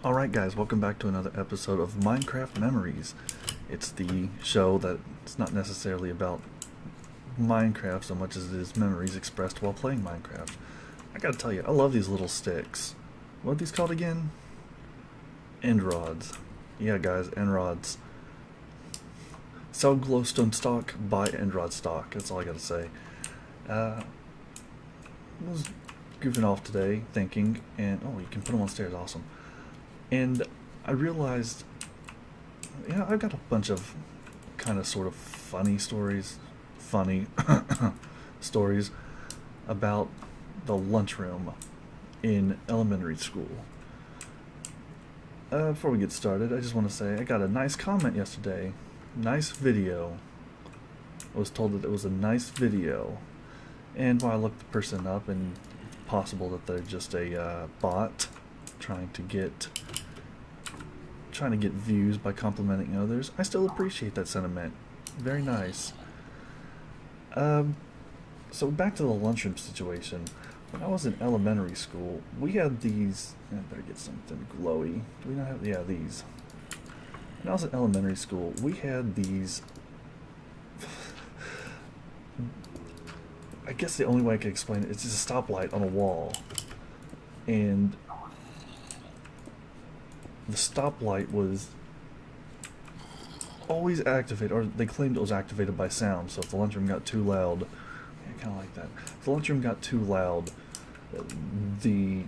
Alright guys, welcome back to another episode of Minecraft Memories. It's the show that's not necessarily about Minecraft so much as it is memories expressed while playing Minecraft. I gotta tell you, I love these little sticks. What are these called again? End rods. Yeah guys, end rods. Sell glowstone stock, buy end rod stock. That's all I gotta say. I was goofing off today, thinking, and oh, you can put them on stairs, awesome. And I realized, I've got a bunch of kind of sort of funny stories about the lunchroom in elementary school. Before we get started, I just want to say I got a nice comment yesterday. Nice video. I was told that it was a nice video. And when I looked the person up, and possible that they're just a bot trying to get views by complimenting others, I still appreciate that sentiment. Very nice. So back to the lunchroom situation. When I was in elementary school, we had these. I better get something glowy. Do we not have? Yeah, these. When I was in elementary school, we had these. I guess the only way I can explain it is just a stoplight on a wall, and the stoplight was always activated, or they claimed it was activated by sound. So if the lunchroom got too loud, kind of like that. If the lunchroom got too loud, the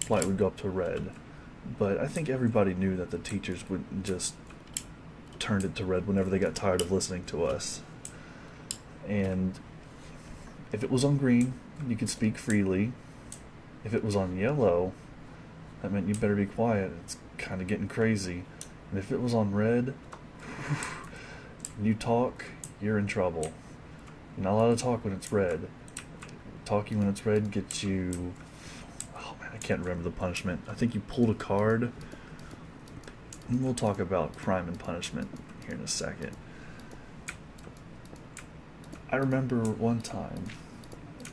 light would go up to red. But I think everybody knew that the teachers would just turn it to red whenever they got tired of listening to us. And if it was on green, you could speak freely. If it was on yellow, that meant you better be quiet. It's kind of getting crazy. And if it was on red, and you talk, you're in trouble. You're not allowed to talk when it's red. Talking when it's red gets you... Oh man, I can't remember the punishment. I think you pulled a card. And we'll talk about crime and punishment here in a second. I remember one time,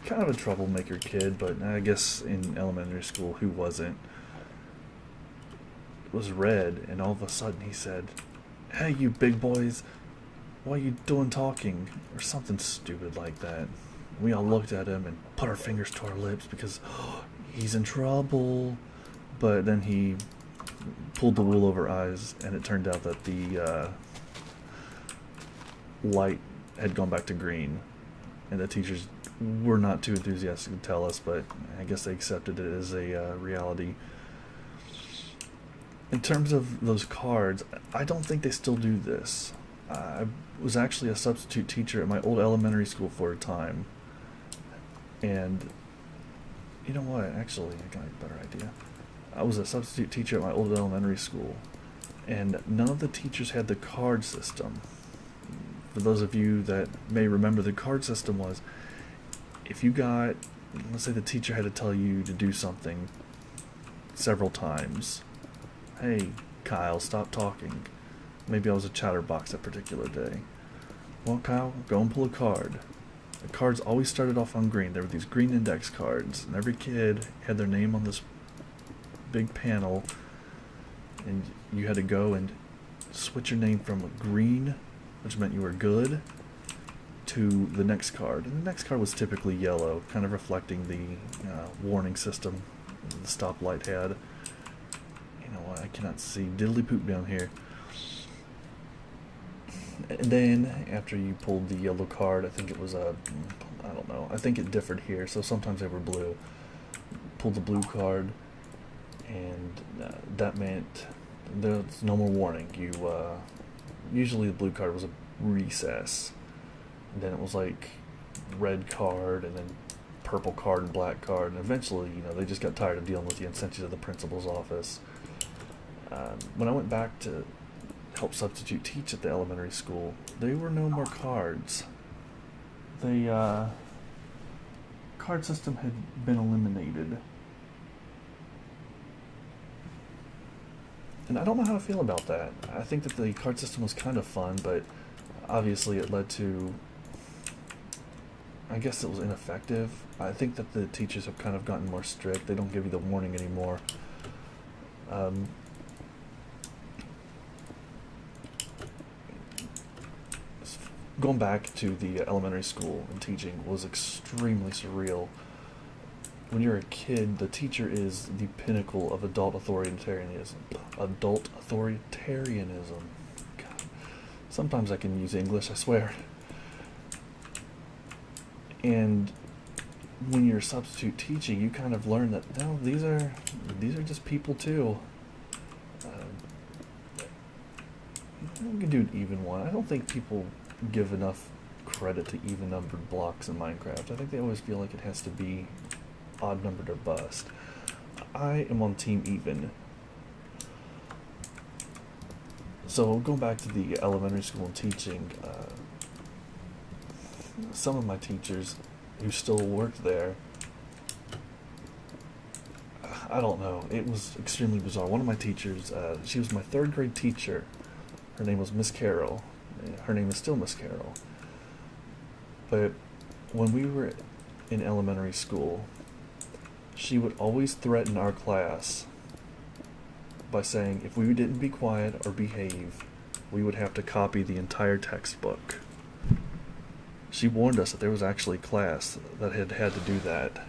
kind of a troublemaker kid, but I guess in elementary school, who wasn't? It was red, and all of a sudden he said, "Hey, you big boys, what are you doing talking?" Or something stupid like that. We all looked at him and put our fingers to our lips because he's in trouble. But then he pulled the wool over our eyes, and it turned out that the light had gone back to green, and the teachers were not too enthusiastic to tell us, but I guess they accepted it as a reality. In terms of those cards, I don't think they still do this. I was actually a substitute teacher at my old elementary school for a time, and you know what, actually I got a better idea. I was a substitute teacher at my old elementary school, and none of the teachers had the card system. For those of you that may remember, the card system was, if you got, let's say the teacher had to tell you to do something several times. Hey, Kyle, stop talking. Maybe I was a chatterbox that particular day. Well, Kyle, go and pull a card. The cards always started off on green. There were these green index cards, and every kid had their name on this big panel, and you had to go and switch your name from green, which meant you were good, to the next card. And the next card was typically yellow, kind of reflecting the warning system the stoplight had. You know what, I cannot see diddly poop down here. And then after you pulled the yellow card, I think it was I don't know, I think it differed here, so sometimes they were blue. Pulled the blue card, and that meant there's no more warning. You usually the blue card was a recess, and then it was like red card, and then purple card and black card, and eventually, they just got tired of dealing with you and sent you to the principal's office. When I went back to help substitute teach at the elementary school, there were no more cards. The card system had been eliminated. And I don't know how to feel about that. I think that the card system was kind of fun, but obviously it led to, I guess it was ineffective. I think that the teachers have kind of gotten more strict. They don't give you the warning anymore. going back to the elementary school and teaching was extremely surreal. When you're a kid, the teacher is the pinnacle of adult authoritarianism. Adult authoritarianism. God. Sometimes I can use English, I swear. And when you're substitute teaching, you kind of learn that no, these are just people too. We can do an even one. I don't think people give enough credit to even numbered blocks in Minecraft. I think they always feel like it has to be odd numbered or bust. I am on team even. So going back to the elementary school and teaching, some of my teachers who still worked there, I don't know, it was extremely bizarre. One of my teachers, she was my third grade teacher. Her name was Miss Carroll. Her name is still Miss Carroll. But when we were in elementary school, she would always threaten our class by saying if we didn't be quiet or behave, we would have to copy the entire textbook. She warned us that there was actually a class that had to do that.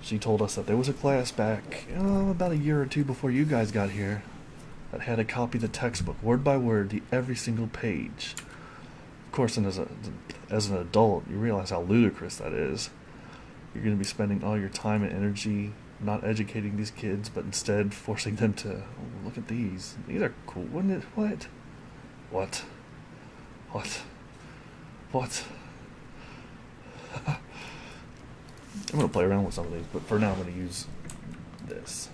She told us that there was a class back about a year or two before you guys got here that had to copy the textbook word by word, every single page. Of course, and as an adult, you realize how ludicrous that is. You're going to be spending all your time and energy not educating these kids, but instead forcing them to, oh, look at these. These are cool, wouldn't it? What? What? What? What? I'm going to play around with some of these, but for now I'm going to use this.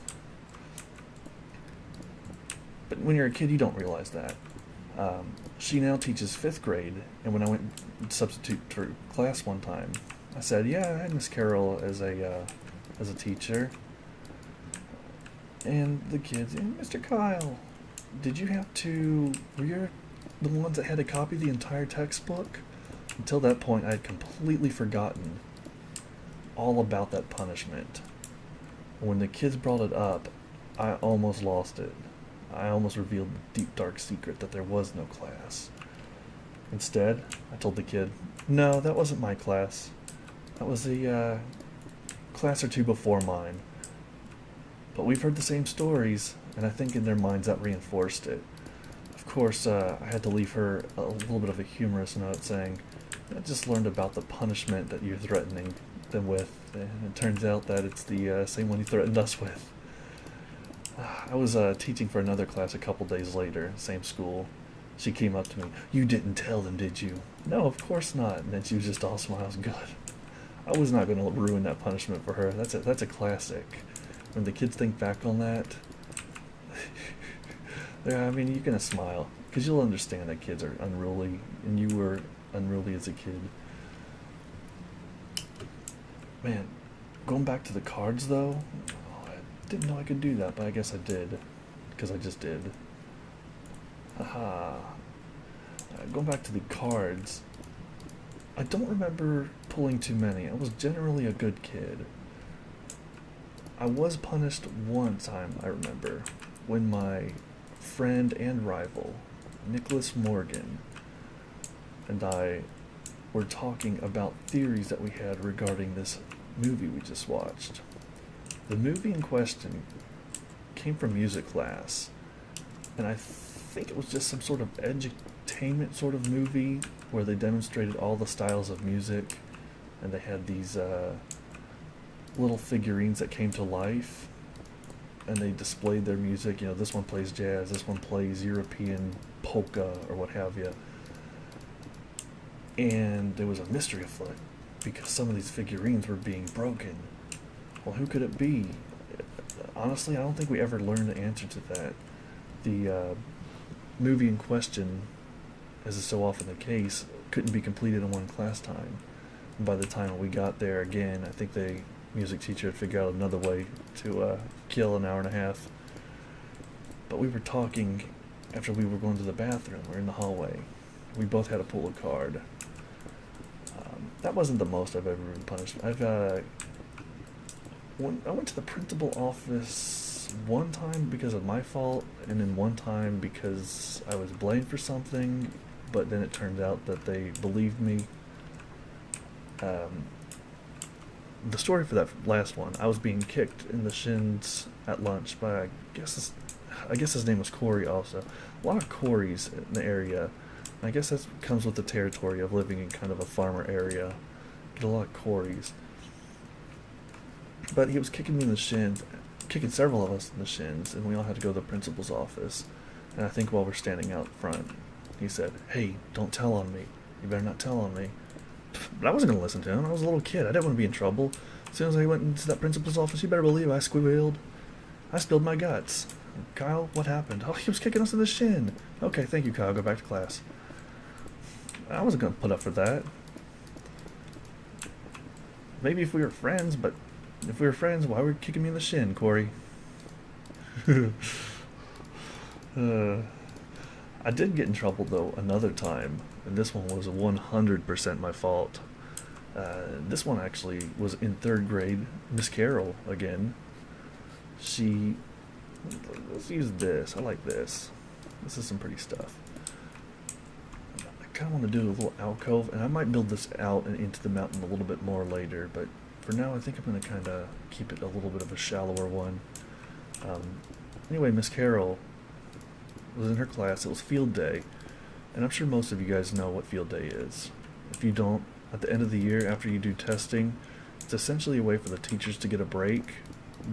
But when you're a kid, you don't realize that. She now teaches 5th grade, and when I went substitute for class one time, I said, yeah, I had Miss Carroll as a teacher. And the kids, Mr. Kyle, did you have to, were you the ones that had to copy the entire textbook? Until that point, I had completely forgotten all about that punishment. When the kids brought it up, I almost lost it. I almost revealed the deep, dark secret that there was no class. Instead, I told the kid, no, that wasn't my class. That was a class or two before mine. But we've heard the same stories, and I think in their minds that reinforced it. Of course, I had to leave her a little bit of a humorous note saying, I just learned about the punishment that you're threatening them with, and it turns out that it's the same one you threatened us with. I was teaching for another class a couple days later, same school. She came up to me, you didn't tell them, did you? No, of course not. And then she was just all smiles, good. I was not going to ruin that punishment for her. That's a classic. When the kids think back on that, I mean, you're going to smile, because you'll understand that kids are unruly, and you were unruly as a kid. Man, going back to the cards, though, I didn't know I could do that, but I guess I did, because I just did. Haha. Going back to the cards, I don't remember pulling too many. I was generally a good kid. I was punished one time, I remember, when my friend and rival, Nicholas Morgan, and I were talking about theories that we had regarding this movie we just watched. The movie in question came from music class, and I think it was just some sort of edutainment sort of movie where they demonstrated all the styles of music, and they had these little figurines that came to life, and they displayed their music. You know, this one plays jazz, this one plays European polka, or what have you. And there was a mystery afoot, because some of these figurines were being broken. Well, who could it be? Honestly, I don't think we ever learned the answer to that. The movie in question, as is so often the case, couldn't be completed in one class time. And by the time we got there again, I think the music teacher had figured out another way to kill an hour and a half. But we were talking after we were going to the bathroom. We were in the hallway. We both had to pull a card. That wasn't the most I've ever been punished. I went to the principal office one time because of my fault, and then one time because I was blamed for something, but then it turned out that they believed me. The story for that last one, I was being kicked in the shins at lunch by, I guess his name was Corey also. A lot of Corys in the area. I guess that comes with the territory of living in kind of a farmer area. Get a lot of Corys. But he was kicking me in the shins, kicking several of us in the shins, and we all had to go to the principal's office. And I think while we're standing out front, he said, "Hey, don't tell on me. You better not tell on me." But I wasn't going to listen to him. I was a little kid. I didn't want to be in trouble. As soon as I went into that principal's office, you better believe I squealed. I spilled my guts. "Kyle, what happened?" "Oh, he was kicking us in the shin." "Okay, thank you, Kyle. Go back to class." I wasn't going to put up for that. Maybe if we were friends, but if we were friends, why were you kicking me in the shin, Corey? I did get in trouble, though, another time, and this one was 100% my fault. This one actually was in 3rd grade. Miss Carroll, again. Let's use this. I like this. This is some pretty stuff. I kind of want to do a little alcove, and I might build this out and into the mountain a little bit more later, but for now I think I'm going to kind of keep it a little bit of a shallower one. Anyway, Miss Carroll was in her class. It was field day, and I'm sure most of you guys know what field day is. If you don't, at the end of the year after you do testing, it's essentially a way for the teachers to get a break,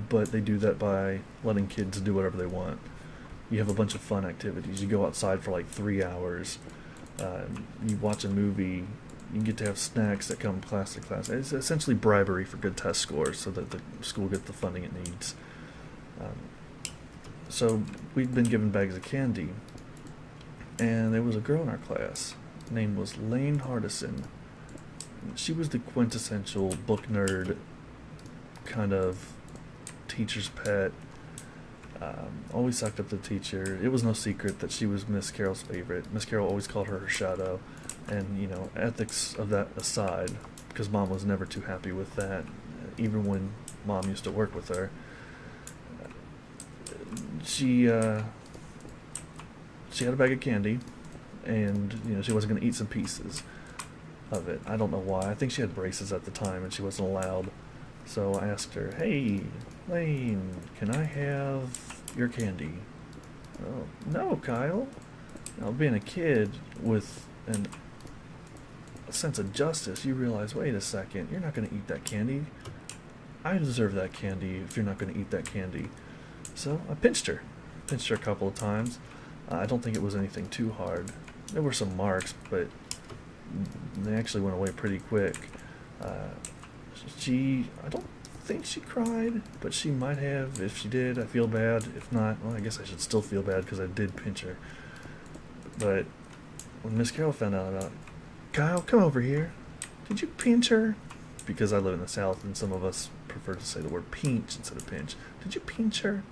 but they do that by letting kids do whatever they want. You have a bunch of fun activities. You go outside for like 3 hours. You watch a movie. You get to have snacks that come class to class. It's essentially bribery for good test scores so that the school gets the funding it needs. So we'd been given bags of candy, and there was a girl in our class. Her name was Lane Hardison. She was the quintessential book nerd, kind of teacher's pet. Always sucked up the teacher. It was no secret that she was Miss Carroll's favorite. Miss Carroll always called her shadow. And, ethics of that aside, because Mom was never too happy with that, even when Mom used to work with her. She had a bag of candy, and, she wasn't going to eat some pieces of it. I don't know why. I think she had braces at the time, and she wasn't allowed. So I asked her, "Hey, Lane, can I have your candy?" "Oh, no, Kyle." Being a kid with a sense of justice, you realize, wait a second, you're not going to eat that candy. I deserve that candy if you're not going to eat that candy. So I pinched her a couple of times. I don't think it was anything too hard. There were some marks, but they actually went away pretty quick. I don't think she cried, but she might have. If she did, I feel bad. If not, well, I guess I should still feel bad because I did pinch her. But when Miss Carroll found out about it, "Kyle, come over here. Did you pinch her?" Because I live in the South, and some of us prefer to say the word pinch instead of pinch. "Did you pinch her?"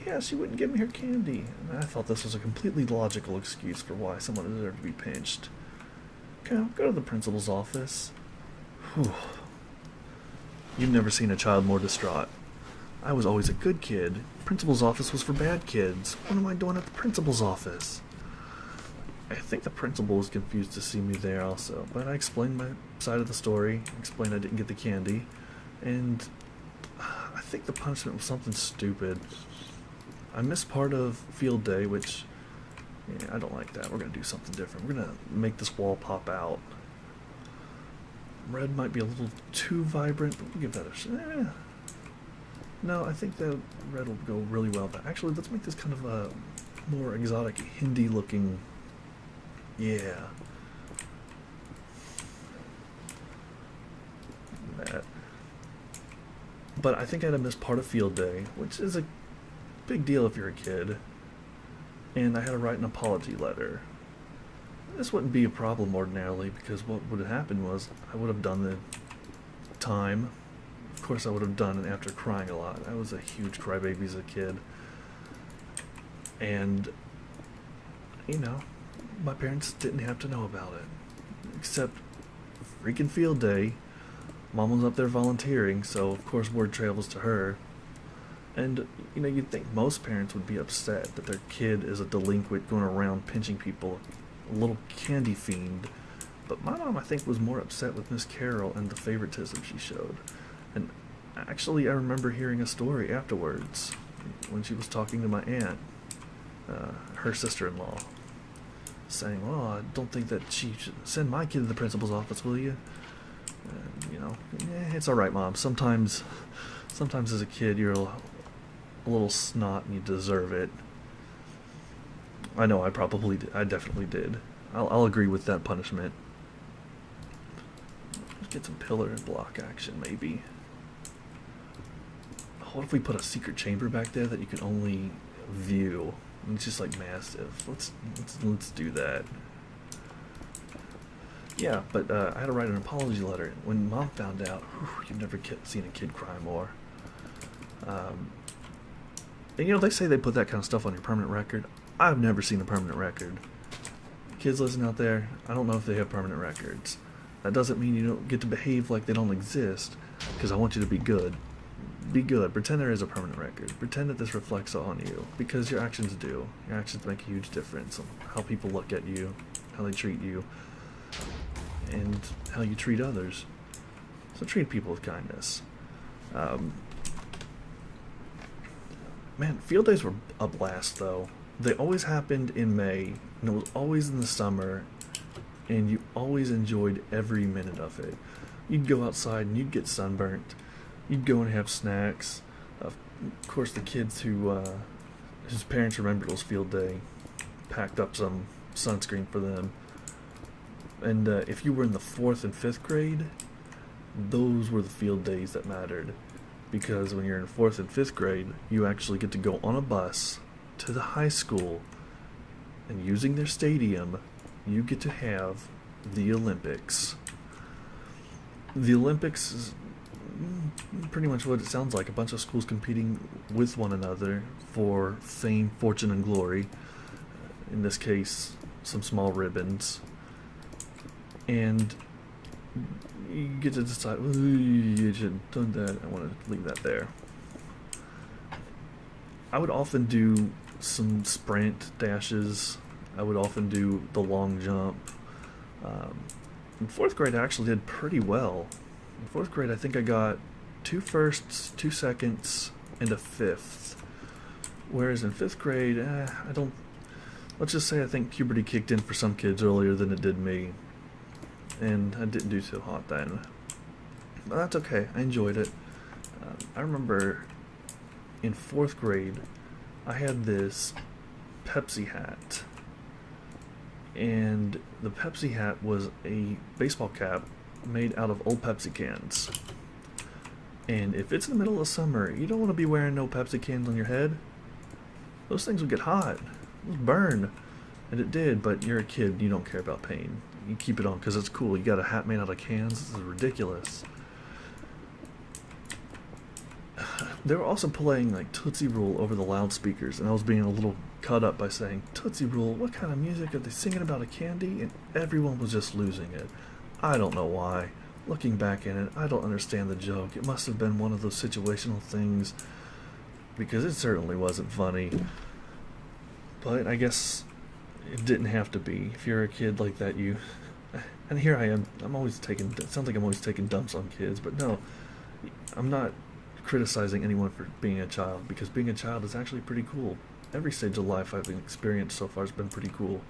"Yeah, she wouldn't give me her candy." And I thought this was a completely logical excuse for why someone deserved to be pinched. "Kyle, go to the principal's office." Whew. You've never seen a child more distraught. I was always a good kid. Principal's office was for bad kids. What am I doing at the principal's office? I think the principal was confused to see me there also, but I explained my side of the story, explained I didn't get the candy, and I think the punishment was something stupid. I missed part of field day, which, I don't like that. We're going to do something different. We're going to make this wall pop out. Red might be a little too vibrant, but we'll give that a shot. No, I think that red will go really well. But actually, let's make this kind of a more exotic Hindi-looking. Yeah. That. But I think I had to miss part of field day, which is a big deal if you're a kid. And I had to write an apology letter. This wouldn't be a problem ordinarily, because what would have happened was I would have done the time. Of course I would have done it after crying a lot. I was a huge crybaby as a kid. And, my parents didn't have to know about it. Except freaking field day. Mom was up there volunteering, so of course word travels to her. And, you'd think most parents would be upset that their kid is a delinquent going around pinching people a little candy fiend. But my mom, I think, was more upset with Miss Carroll and the favoritism she showed. And actually, I remember hearing a story afterwards when she was talking to my aunt, her sister-in-law, saying, "Oh, I don't think that she should send my kid to the principal's office, will you?" It's all right, Mom. Sometimes as a kid, you're a little snot and you deserve it. I know I definitely did. I'll agree with that punishment. Let's get some pillar and block action, maybe. What if we put a secret chamber back there that you can only view? And it's just like massive. Let's do that. Yeah, but I had to write an apology letter. When Mom found out, you've never seen a kid cry more. And they say they put that kind of stuff on your permanent record. I've never seen a permanent record. Kids listening out there, I don't know if they have permanent records. That doesn't mean you don't get to behave like they don't exist, because I want you to be good. Be good. Pretend there is a permanent record. Pretend that this reflects on you, because your actions do. Your actions make a huge difference on how people look at you, how they treat you, and how you treat others. So treat people with kindness. Man, field days were a blast, though. They always happened in May, and it was always in the summer, and you always enjoyed every minute of it. You'd go outside and you'd get sunburnt. You'd go and have snacks. Of course, the kids whose parents remembered it was field day packed up some sunscreen for them. And if you were in the 4th and 5th grade, those were the field days that mattered. Because when you're in 4th and 5th grade, you actually get to go on a bus to the high school, and using their stadium, you get to have the Olympics. The Olympics is pretty much what it sounds like. A bunch of schools competing with one another for fame, fortune, and glory. In this case, some small ribbons. And you get to decide, you should have done that. I want to leave that there. I would often do some sprint dashes. I would often do the long jump. In 4th grade, I actually did pretty well. In 4th grade, I think I got 2 firsts, 2 seconds, and a 5th. Whereas in 5th grade, let's just say I think puberty kicked in for some kids earlier than it did me. And I didn't do so hot then. But that's okay. I enjoyed it. I remember in 4th grade, I had this Pepsi hat. And the Pepsi hat was a baseball cap made out of old Pepsi cans. And if it's in the middle of summer, you don't want to be wearing no Pepsi cans on your head. Those things would get hot. It would burn. And it did, but you're a kid, you don't care about pain. You keep it on because it's cool. You got a hat made out of cans. This is ridiculous. They were also playing like Tootsie Roll over the loudspeakers, and I was being a little cut up by saying, "Tootsie Roll, what kind of music are they singing about a candy?" And everyone was just losing it. I don't know why. Looking back in it, I don't understand the joke. It must have been one of those situational things, because it certainly wasn't funny. But I guess it didn't have to be. If you're a kid like that, and here I am, it sounds like I'm always taking dumps on kids, but no, I'm not criticizing anyone for being a child, because being a child is actually pretty cool. Every stage of life I've experienced so far has been pretty cool.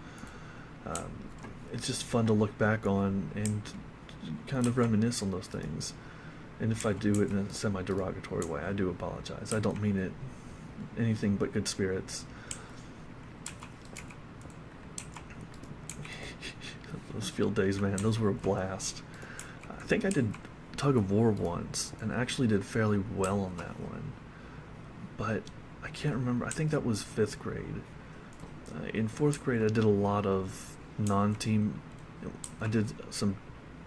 It's just fun to look back on and kind of reminisce on those things. And if I do it in a semi-derogatory way, I do apologize. I don't mean it anything but good spirits. Those field days, man, those were a blast. I think I did tug of war once and actually did fairly well on that one, but I can't remember. I think that was 5th grade. In 4th grade, I did a lot of non-team. I did some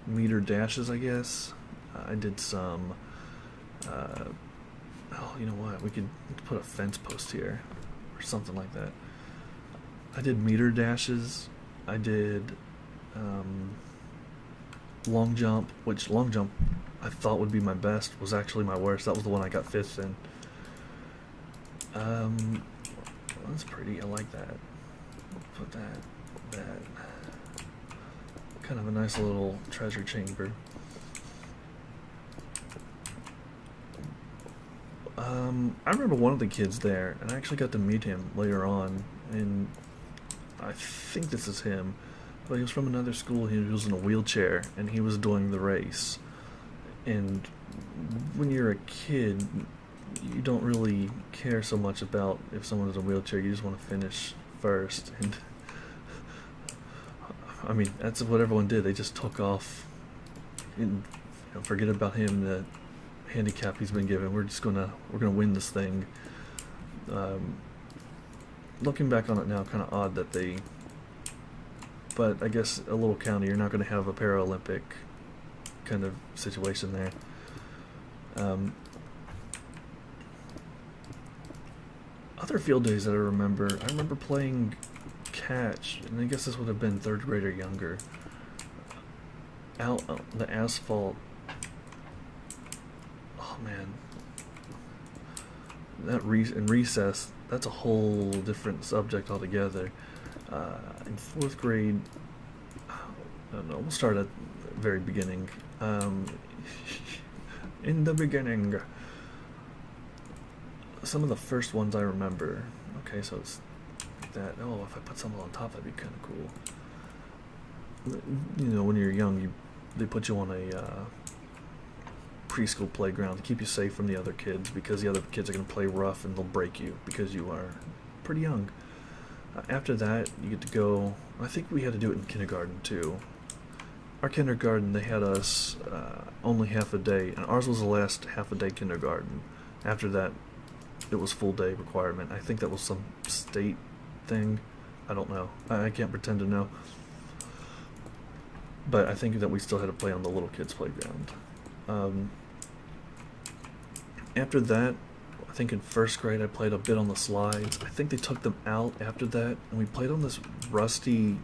meter dashes, I guess. I did some you know what, we could put a fence post here or something like that. I did meter dashes. I did long jump, which long jump I thought would be my best, was actually my worst. That was the one I got 5th in. That's pretty. I like that. Put that. Kind of a nice little treasure chamber. I remember one of the kids there, and I actually got to meet him later on, and I think this is him, but he was from another school. He was in a wheelchair, and he was doing the race. And when you're a kid, you don't really care so much about if someone's in a wheelchair. You just want to finish first. And I mean, that's what everyone did. They just took off and forget about him, the handicap he's been given. We're gonna win this thing. Looking back on it now, kind of odd that they. But I guess a little county, you're not going to have a Paralympic kind of situation there. Other field days that I remember playing catch, and I guess this would have been 3rd grade or younger, out on the asphalt. Oh man, that in recess, that's a whole different subject altogether. In 4th grade, I don't know, we'll start at the very beginning. In the beginning, some of the first ones I remember. Okay, so it's that. Oh, if I put something on top, that'd be kind of cool. You know, when you're young, they put you on a preschool playground to keep you safe from the other kids, because the other kids are going to play rough and they'll break you because you are pretty young. After that, you get to go. I think we had to do it in kindergarten too. Our kindergarten, they had us only half a day, and ours was the last half a day kindergarten. After that, it was full day requirement. I think that was some state thing. I don't know. I can't pretend to know. But I think that we still had to play on the little kids' playground. After that, I think in 1st grade I played a bit on the slides. I think they took them out after that, and we played on this rusty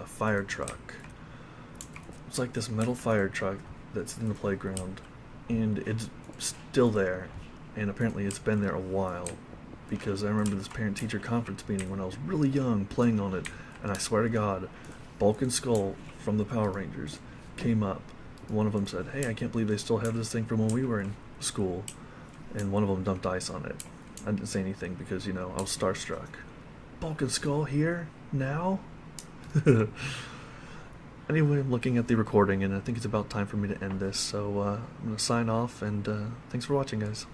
fire truck. It's like this metal fire truck that's in the playground, and it's still there, and apparently it's been there a while, because I remember this parent-teacher conference meeting when I was really young playing on it, and I swear to God, Bulk and Skull from the Power Rangers came up. One of them said, "Hey, I can't believe they still have this thing from when we were in school," and one of them dumped ice on it. I didn't say anything because, I was starstruck. Bulk and Skull here? Now? Anyway, I'm looking at the recording, and I think it's about time for me to end this, so I'm going to sign off, and thanks for watching, guys.